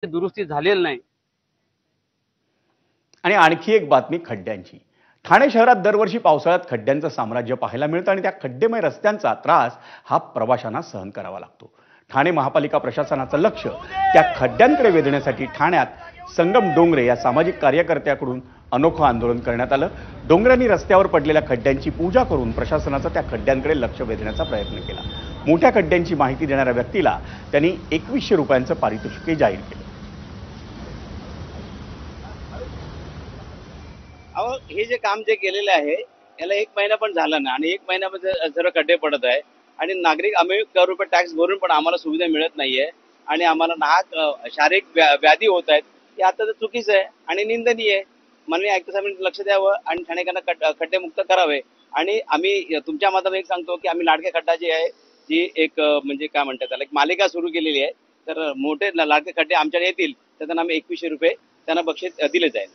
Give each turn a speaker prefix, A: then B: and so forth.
A: दुरुस्ती झालेली नाही।
B: आणि आणखी एक बातमी खड्ड्यांची। ठाणे शहरात दरवर्षी पावसाळ्यात खड्ड्यांचं साम्राज्य पाहायला मिळतं आणि त्या खड्डेमय रस्त्यांचा त्रास हा प्रवाशांना सहन करावा लागतो। ठाणे महापालिका प्रशासनाचं लक्ष त्या खड्ड्यांकडे वेधण्यासाठी ठाण्यात संगम डोंगरे या सामाजिक कार्यकर्त्याकडून अनोखं आंदोलन करण्यात आलं। डोंगऱ्यांनी रस्त्यावर पडलेल्या खड्ड्यांची पूजा करून प्रशासनाचं त्या खड्ड्यांकडे लक्ष वेधण्याचा प्रयत्न केला। मोठ्या खड्ड्यांची माहिती देणाऱ्या व्यक्तीला त्यांनी 2100 रुपयांचं पारितोषिक जाहीर केलं।
C: अहो, हे जे काम जे केलेलं आहे याला 1 महिना पण झाला ना आणि 1 महिन्यामध्ये सर्व खड्डे पडत आहे आणि नागरिक आम्ही ₹1 टॅक्स भरून पण आम्हाला सुविधा मिळत नाहीये आणि आम्हाला नाहक शारीरिक व्याधी होत आहेत। हे आता तर चुकीचं आहे आणि निंदनीय आहे। माननीय आयुक्त साहेबांनी लक्ष द्यावं आणि ठाणेकरांना खड्डेमुक्त करावे। आणि आम्ही तुमच्या माध्यमातून एक सांगतो की आम्ही लाडके खड्डा जी आहे जी एक म्हणजे काय म्हणतात त्याला एक मालिका सुरू केलेली आहे। तर मोठे लाडके खड्डे आमच्याकडे येतील तर त्यांना आम्ही 2100 रुपये त्यांना बक्षीस दिले जाईल।